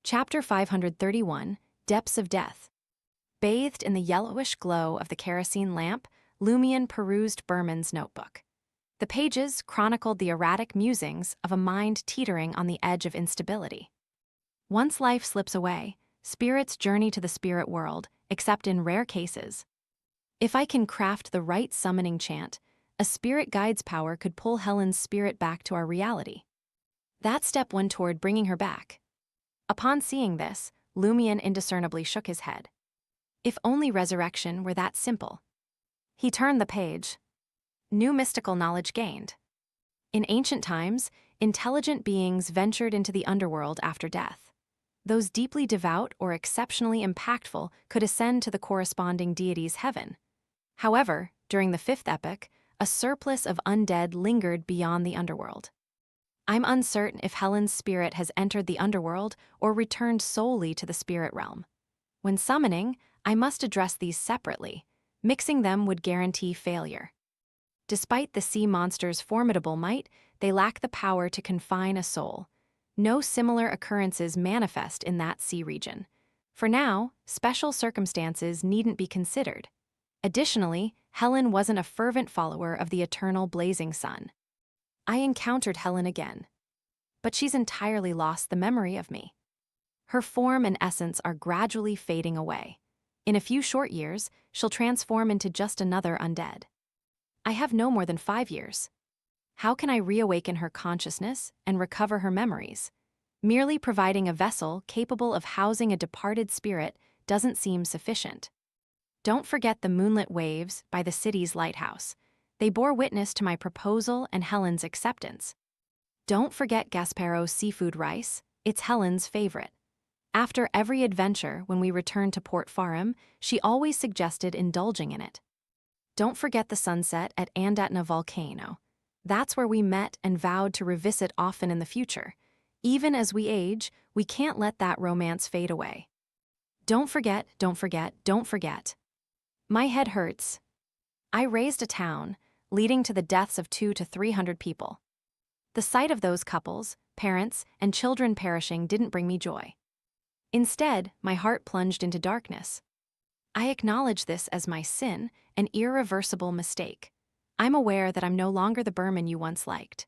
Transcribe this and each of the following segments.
Chapter 531, Depths of Death. Bathed in the yellowish glow of the kerosene lamp, Lumion perused Berman's notebook. The pages chronicled the erratic musings of a mind teetering on the edge of instability. Once life slips away, spirits journey to the spirit world, except in rare cases. If I can craft the right summoning chant, a spirit guide's power could pull Helen's spirit back to our reality. That's step one toward bringing her back. Upon seeing this, Lumion indiscernibly shook his head. If only resurrection were that simple. He turned the page. New mystical knowledge gained. In ancient times, intelligent beings ventured into the underworld after death. Those deeply devout or exceptionally impactful could ascend to the corresponding deity's heaven. However, during the fifth epoch, a surplus of undead lingered beyond the underworld. I'm uncertain if Helen's spirit has entered the underworld or returned solely to the spirit realm. When summoning, I must address these separately. Mixing them would guarantee failure. Despite the sea monster's formidable might, they lack the power to confine a soul. No similar occurrences manifest in that sea region. For now, special circumstances needn't be considered. Additionally, Helen wasn't a fervent follower of the eternal blazing sun. I encountered Helen again. But she's entirely lost the memory of me. Her form and essence are gradually fading away. In a few short years, she'll transform into just another undead. I have no more than 5 years. How can I reawaken her consciousness and recover her memories? Merely providing a vessel capable of housing a departed spirit doesn't seem sufficient. Don't forget the moonlit waves by the city's lighthouse. They bore witness to my proposal and Helen's acceptance. Don't forget Gasparo's seafood rice, it's Helen's favorite. After every adventure when we returned to Port Farim, she always suggested indulging in it. Don't forget the sunset at Andatna Volcano. That's where we met and vowed to revisit often in the future. Even as we age, we can't let that romance fade away. Don't forget, don't forget, don't forget. My head hurts. I raised a town, leading to the deaths of 200 to 300 people. The sight of those couples, parents, and children perishing didn't bring me joy. Instead, my heart plunged into darkness. I acknowledge this as my sin, an irreversible mistake. I'm aware that I'm no longer the Berman you once liked.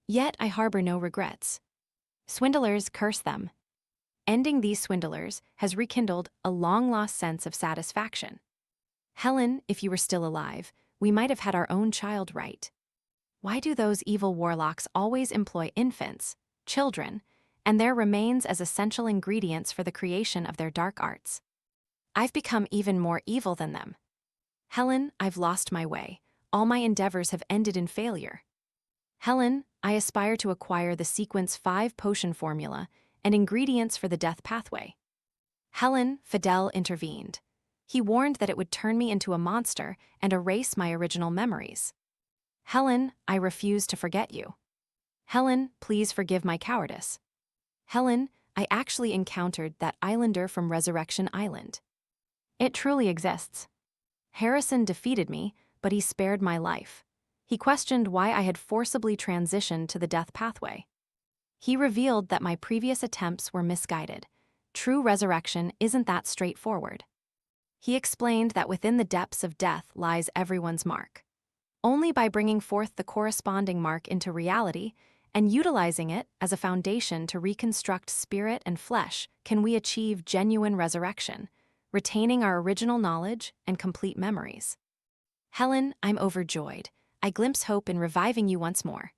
Yet I harbor no regrets. Swindlers curse them. Ending these swindlers has rekindled a long-lost sense of satisfaction. Helen, if you were still alive, we might have had our own child right. Why do those evil warlocks always employ infants, children, and their remains as essential ingredients for the creation of their dark arts? I've become even more evil than them. Helen, I've lost my way. All my endeavors have ended in failure. Helen, I aspire to acquire the Sequence 5 potion formula and ingredients for the death pathway. Helen, Fidel intervened. He warned that it would turn me into a monster and erase my original memories. Helen, I refuse to forget you. Helen, please forgive my cowardice. Helen, I actually encountered that islander from Resurrection Island. It truly exists. Harrison defeated me, but he spared my life. He questioned why I had forcibly transitioned to the death pathway. He revealed that my previous attempts were misguided. True resurrection isn't that straightforward. He explained that within the depths of death lies everyone's mark. Only by bringing forth the corresponding mark into reality and utilizing it as a foundation to reconstruct spirit and flesh can we achieve genuine resurrection, retaining our original knowledge and complete memories. Helen, I'm overjoyed. I glimpse hope in reviving you once more.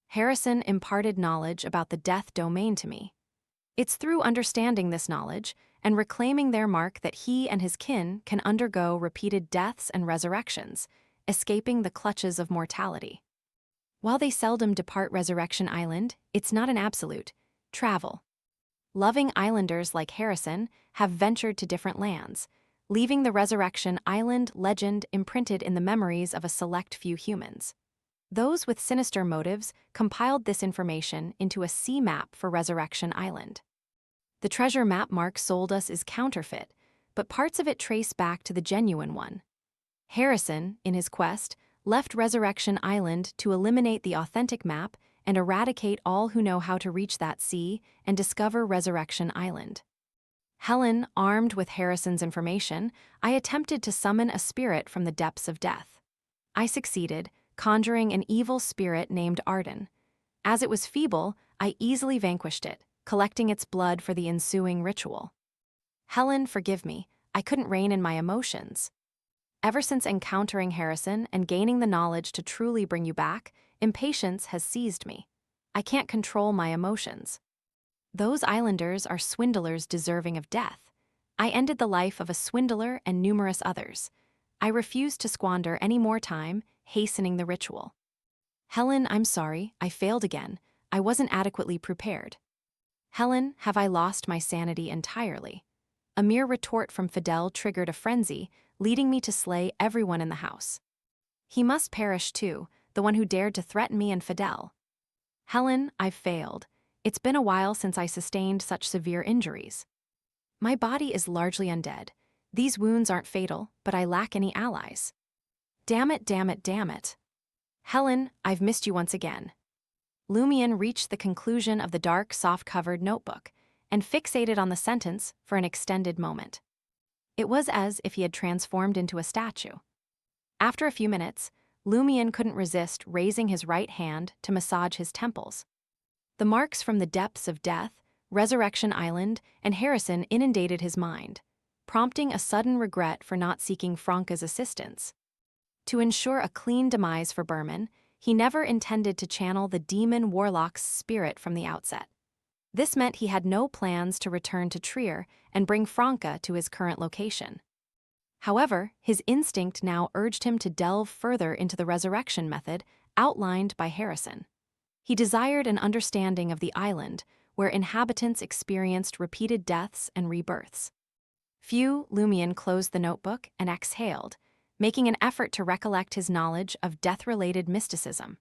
Harrison imparted knowledge about the death domain to me. It's through understanding this knowledge and reclaiming their mark that he and his kin can undergo repeated deaths and resurrections, escaping the clutches of mortality. While they seldom depart Resurrection Island, it's not an absolute. Travel. Loving islanders like Harrison have ventured to different lands, leaving the Resurrection Island legend imprinted in the memories of a select few humans. Those with sinister motives compiled this information into a sea map for Resurrection Island. The treasure map Mark sold us is counterfeit, but parts of it trace back to the genuine one. Harrison, in his quest, left Resurrection Island to eliminate the authentic map and eradicate all who know how to reach that sea and discover Resurrection Island. Helen, armed with Harrison's information, I attempted to summon a spirit from the depths of death. I succeeded, conjuring an evil spirit named Arden. As it was feeble, I easily vanquished it, collecting its blood for the ensuing ritual. Helen, forgive me, I couldn't rein in my emotions. Ever since encountering Harrison and gaining the knowledge to truly bring you back, impatience has seized me. I can't control my emotions. Those islanders are swindlers deserving of death. I ended the life of a swindler and numerous others. I refuse to squander any more time hastening the ritual. Helen, I'm sorry, I failed again. I wasn't adequately prepared. Helen, have I lost my sanity entirely? A mere retort from Fidel triggered a frenzy, leading me to slay everyone in the house. He must perish too, the one who dared to threaten me and Fidel. Helen, I've failed. It's been a while since I sustained such severe injuries. My body is largely undead. These wounds aren't fatal, but I lack any allies. Damn it, damn it, damn it. Helen, I've missed you once again. Lumion reached the conclusion of the dark, soft-covered notebook and fixated on the sentence for an extended moment. It was as if he had transformed into a statue. After a few minutes, Lumion couldn't resist raising his right hand to massage his temples. The marks from the depths of death, Resurrection Island, and Harrison inundated his mind, prompting a sudden regret for not seeking Franca's assistance. To ensure a clean demise for Berman, he never intended to channel the demon warlock's spirit from the outset. This meant he had no plans to return to Trier and bring Franca to his current location. However, his instinct now urged him to delve further into the resurrection method outlined by Harrison. He desired an understanding of the island, where inhabitants experienced repeated deaths and rebirths. Lumion closed the notebook and exhaled, making an effort to recollect his knowledge of death-related mysticism.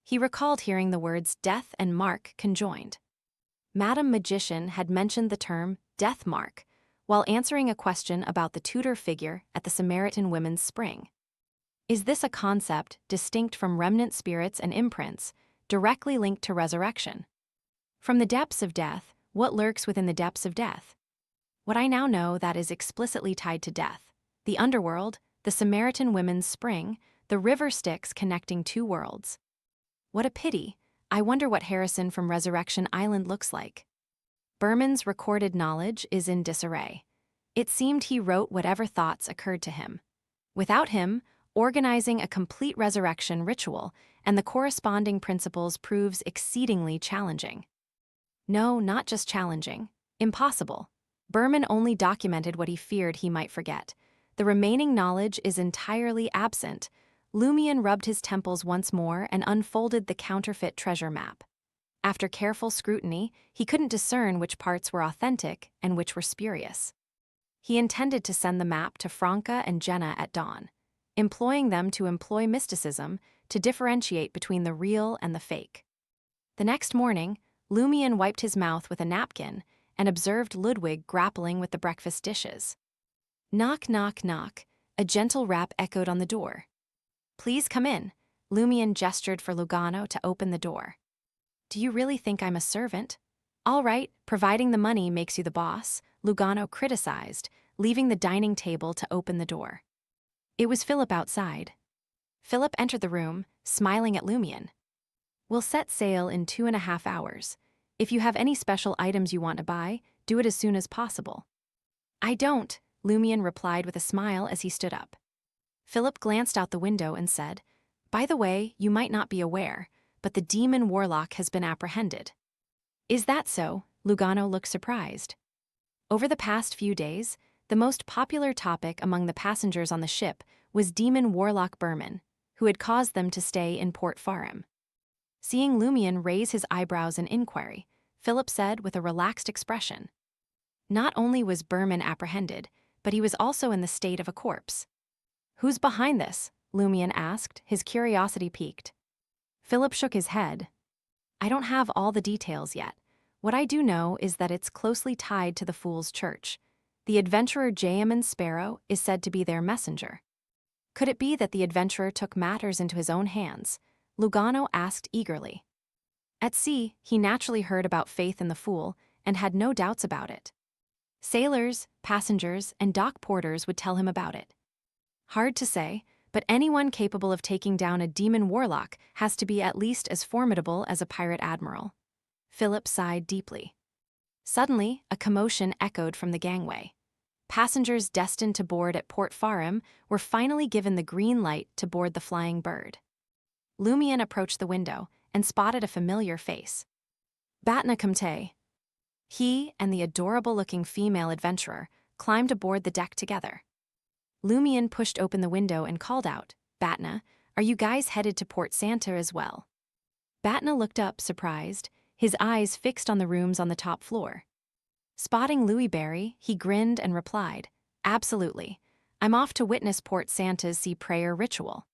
He recalled hearing the words death and mark conjoined. Madame Magician had mentioned the term death mark while answering a question about the Tudor figure at the Samaritan Women's Spring. Is this a concept distinct from remnant spirits and imprints, directly linked to resurrection? From the depths of death, what lurks within the depths of death? What I now know that is explicitly tied to death, the underworld, the Samaritan Women's Spring, the river Styx connecting two worlds. What a pity. I wonder what Harrison from Resurrection Island looks like. Berman's recorded knowledge is in disarray. It seemed he wrote whatever thoughts occurred to him. Without him, organizing a complete resurrection ritual and the corresponding principles proves exceedingly challenging. No, not just challenging. Impossible. Berman only documented what he feared he might forget. The remaining knowledge is entirely absent. Lumion rubbed his temples once more and unfolded the counterfeit treasure map. After careful scrutiny, he couldn't discern which parts were authentic and which were spurious. He intended to send the map to Franca and Jenna at dawn, employing them to employ mysticism to differentiate between the real and the fake. The next morning, Lumion wiped his mouth with a napkin and observed Ludwig grappling with the breakfast dishes. Knock, knock, knock. A gentle rap echoed on the door. Please come in. Lumion gestured for Lugano to open the door. Do you really think I'm a servant? All right, providing the money makes you the boss, Lugano criticized, leaving the dining table to open the door. It was Philip outside. Philip entered the room, smiling at Lumion. We'll set sail in 2.5 hours. If you have any special items you want to buy, do it as soon as possible. I don't, Lumion replied with a smile as he stood up. Philip glanced out the window and said, By the way, you might not be aware, but the demon warlock has been apprehended. Is that so? Lugano looked surprised. Over the past few days, the most popular topic among the passengers on the ship was demon warlock Berman, who had caused them to stay in Port Farim. Seeing Lumion raise his eyebrows in inquiry, Philip said with a relaxed expression, Not only was Berman apprehended, but he was also in the state of a corpse. Who's behind this? Lumion asked, his curiosity piqued. Philip shook his head. I don't have all the details yet. What I do know is that it's closely tied to the Fool's Church. The adventurer Jayaman Sparrow is said to be their messenger. Could it be that the adventurer took matters into his own hands? Lugano asked eagerly. At sea, he naturally heard about Faith and the Fool and had no doubts about it. Sailors, passengers, and dock porters would tell him about it. Hard to say, but anyone capable of taking down a demon warlock has to be at least as formidable as a pirate admiral. Philip sighed deeply. Suddenly, a commotion echoed from the gangway. Passengers destined to board at Port Farim were finally given the green light to board the Flying Bird. Lumion approached the window and spotted a familiar face. Batna Kumte. He and the adorable-looking female adventurer climbed aboard the deck together. Lumion pushed open the window and called out, "Batna, are you guys headed to Port Santa as well?" Batna looked up, surprised, his eyes fixed on the rooms on the top floor. Spotting Louis Barry, he grinned and replied, "Absolutely. I'm off to witness Port Santa's sea prayer ritual."